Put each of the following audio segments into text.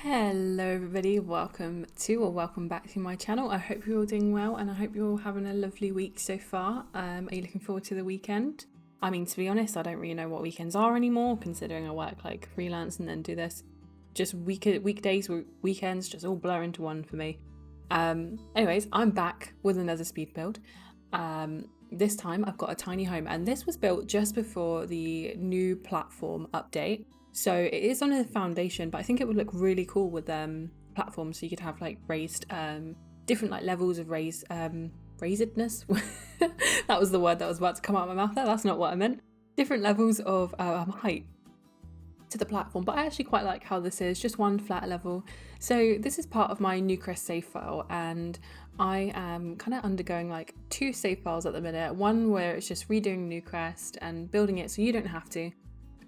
Hello everybody, welcome back to my channel. I hope you're all doing well and I hope you're all having a lovely week so far. Are you looking forward to the weekend? I mean, to be honest, I don't really know what weekends are anymore, considering I work like freelance and then do this. Just weekdays, weekends just all blur into one for me. Anyways, I'm back with another speed build. This time I've got a tiny home, and this was built just before the new platform update. So it is on a foundation, but I think it would look really cool with platforms. So you could have like raised, different like levels of raisedness. That was the word that was about to come out of my mouth there. That's not what I meant. Different levels of height to the platform, but I actually quite like how this is just one flat level. So this is part of my Newcrest Save File, and I am kind of undergoing like two save files at the minute. One where it's just redoing Newcrest and building it so you don't have to.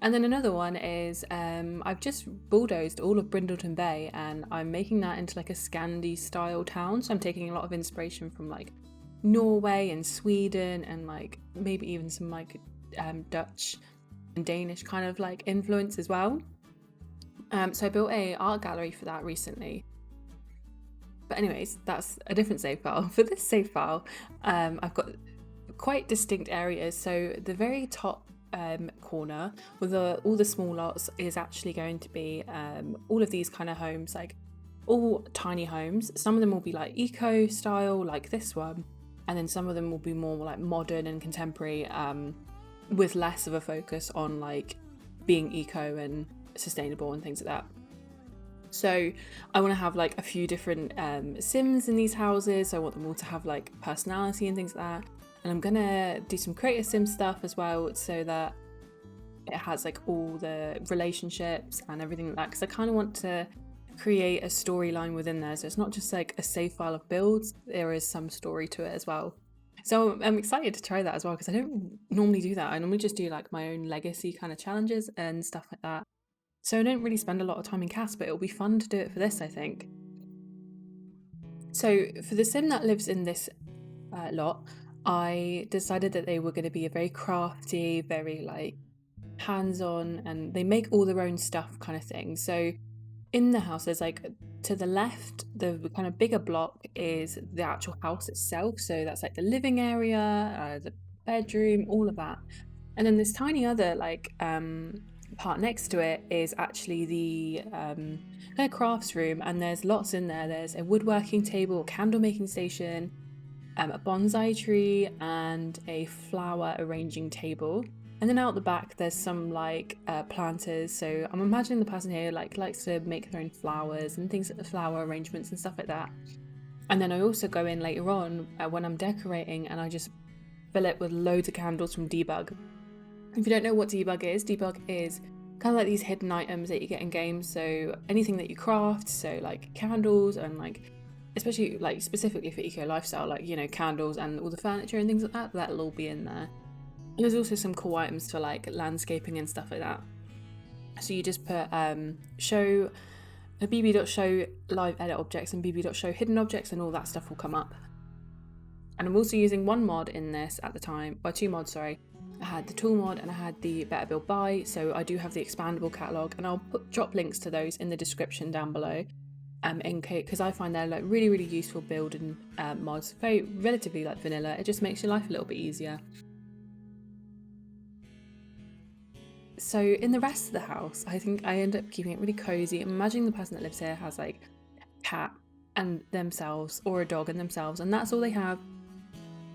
And then another one is I've just bulldozed all of Brindleton Bay and I'm making that into like a Scandi style town. So I'm taking a lot of inspiration from like Norway and Sweden and like maybe even some like Dutch and Danish kind of like influence as well. So I built a art gallery for that recently. But anyways, that's a different save file. For this save file, I've got quite distinct areas. So the very top corner with all the small lots is actually going to be all of these kind of homes, like all tiny homes. Some of them will be like eco style like this one, and then some of them will be more like modern and contemporary, with less of a focus on like being eco and sustainable and things like that. So I want to have like a few different sims in these houses. So I want them all to have like personality and things like that. And I'm gonna do some creative sim stuff as well, so that it has like all the relationships and everything like that, because I kind of want to create a storyline within there. So it's not just like a save file of builds, there is some story to it as well. So I'm excited to try that as well, because I don't normally do that. I normally just do like my own legacy kind of challenges and stuff like that. So I don't really spend a lot of time in cast, but it'll be fun to do it for this, I think. So for the sim that lives in this lot, I decided that they were going to be a very crafty, very like hands-on, and they make all their own stuff kind of thing. So in the house, there's like to the left, the kind of bigger block is the actual house itself. So that's like the living area, the bedroom, all of that. And then this tiny other like part next to it is actually the kind of crafts room, and there's lots in there. There's a woodworking table, candle making station, a bonsai tree, and a flower arranging table. And then out the back there's some like planters. So I'm imagining the person here like likes to make their own flowers and things, flower arrangements and stuff like that. And then I also go in later on when I'm decorating, and I just fill it with loads of candles from Debug. If you don't know what Debug is kind of like these hidden items that you get in games. So anything that you craft, so like candles, and like especially like specifically for eco lifestyle, like, you know, candles and all the furniture and things like that, that'll all be in there. And there's also some cool items for like landscaping and stuff like that. So you just put show a bb.show live edit objects and bb.show hidden objects, and all that stuff will come up. And I'm also using one mod in this at the time, or two mods, sorry. I had the tool mod and I had the Better Build Buy, so I do have the expandable catalogue, and I'll drop links to those in the description down below. Because I find they're like really useful building mods, very relatively like vanilla. It just makes your life a little bit easier. So in the rest of the house, I think I end up keeping it really cozy. I'm imagining the person that lives here has like a cat and themselves, or a dog and themselves, and that's all they have.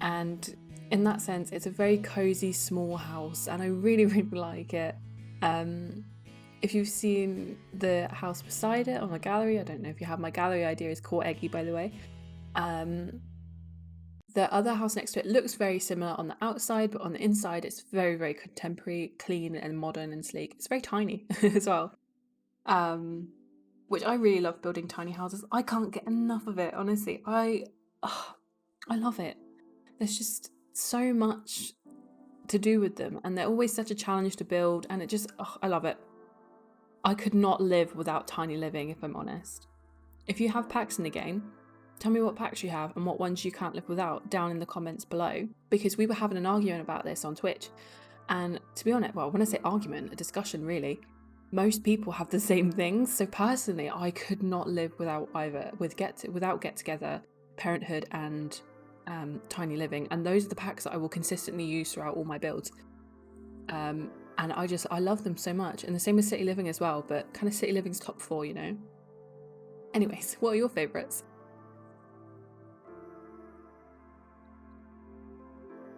And in that sense, it's a very cozy small house, and I really like it. If you've seen the house beside it on the gallery, I don't know if you have, my gallery idea is Core Eggy, by the way. The other house next to it looks very similar on the outside, but on the inside it's very contemporary, clean and modern and sleek. It's very tiny as well, which I really love building tiny houses. I can't get enough of it, honestly. I love it. There's just so much to do with them, and they're always such a challenge to build, and it just, I love it. I could not live without tiny living, if I'm honest. If you have packs in the game, tell me what packs you have and what ones you can't live without down in the comments below, because we were having an argument about this on Twitch. And to be honest, well, when I say argument, a discussion really, most people have the same things. So personally, I could not live without without get together, parenthood, and tiny living. And those are the packs that I will consistently use throughout all my builds. And I love them so much. And the same with city living as well, but kind of city living's top 4, you know. Anyways, what are your favorites?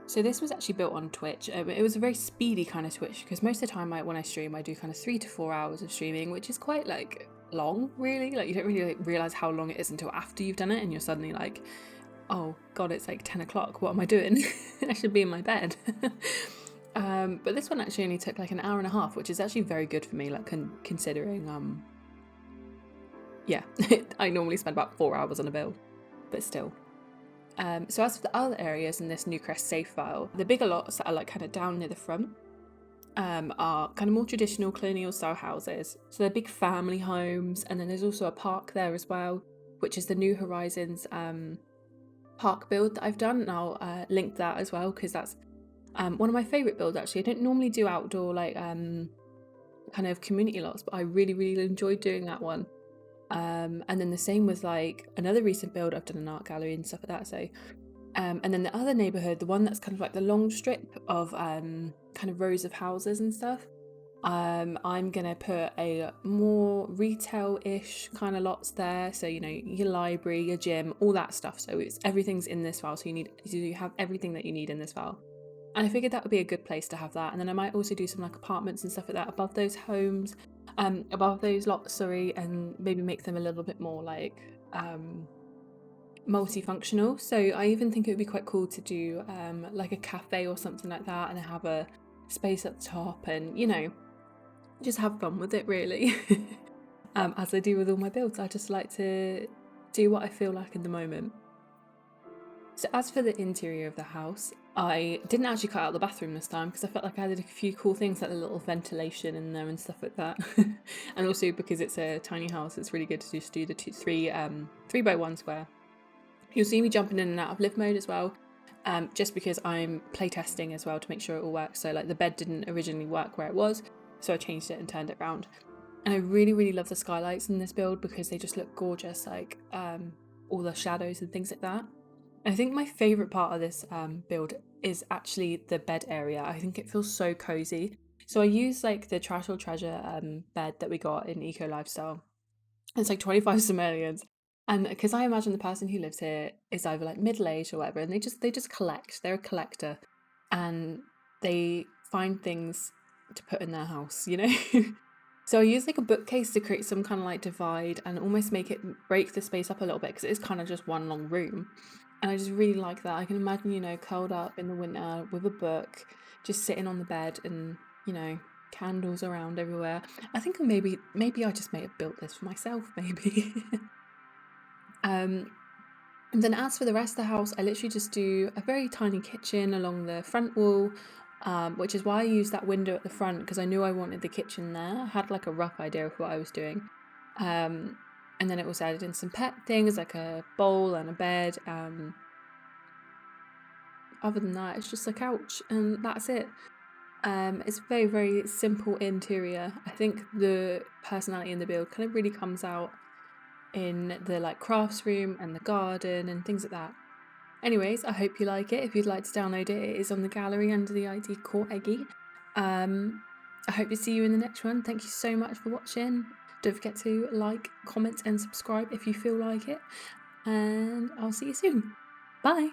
So this was actually built on Twitch. It was a very speedy kind of Twitch, because most of the time when I stream, I do kind of 3 to 4 hours of streaming, which is quite like long, really. Like you don't really realize how long it is until after you've done it, and you're suddenly like, oh god, it's like 10 o'clock. What am I doing? I should be in my bed. But this one actually only took like an hour and a half, which is actually very good for me, like considering yeah, I normally spend about 4 hours on a build, but still. So as for the other areas in this Newcrest Save File, the bigger lots that are like kind of down near the front are kind of more traditional colonial style houses. So they're big family homes, and then there's also a park there as well, which is the New Horizons park build that I've done, and I'll link that as well, because that's one of my favourite builds actually. I don't normally do outdoor like kind of community lots, but I really enjoyed doing that one. And then the same with like another recent build, I've done an art gallery and stuff like that. So and then the other neighborhood, the one that's kind of like the long strip of kind of rows of houses and stuff, I'm gonna put a more retail-ish kind of lots there. So, you know, your library, your gym, all that stuff. So everything's in this file, so you have everything that you need in this file. And I figured that would be a good place to have that. And then I might also do some like apartments and stuff like that above those homes, above those lots, sorry, and maybe make them a little bit more like multifunctional. So I even think it would be quite cool to do like a cafe or something like that, and have a space at the top, and you know, just have fun with it really. As I do with all my builds, I just like to do what I feel like in the moment. So as for the interior of the house, I didn't actually cut out the bathroom this time, because I felt like I added a few cool things like the little ventilation in there and stuff like that. And also because it's a tiny house, it's really good to just do the 3x1 square. You'll see me jumping in and out of live mode as well, just because I'm playtesting as well to make sure it all works. So like the bed didn't originally work where it was, so I changed it and turned it around. And I really love the skylights in this build, because they just look gorgeous, like all the shadows and things like that. I think my favourite part of this build is actually the bed area. I think it feels so cozy. So I use like the Trash or Treasure bed that we got in Eco Lifestyle. It's like 25 simoleons. And because I imagine the person who lives here is either like middle-aged or whatever, and they just collect. They're a collector, and they find things to put in their house, you know? So I use like a bookcase to create some kind of like divide and almost break the space up a little bit, because it is kind of just one long room. And I just really like that. I can imagine, you know, curled up in the winter with a book, just sitting on the bed, and, you know, candles around everywhere. I think maybe I just may have built this for myself, maybe. And then as for the rest of the house, I literally just do a very tiny kitchen along the front wall, which is why I used that window at the front, because I knew I wanted the kitchen there. I had like a rough idea of what I was doing. And then it also added in some pet things like a bowl and a bed. Other than that, it's just a couch, and that's it. It's a very simple interior. I think the personality in the build kind of really comes out in the like crafts room and the garden and things like that. Anyways, I hope you like it. If you'd like to download it, it is on the gallery under the ID Core Eggy. I hope to see you in the next one. Thank you so much for watching. Don't forget to like, comment, and subscribe if you feel like it. And I'll see you soon. Bye.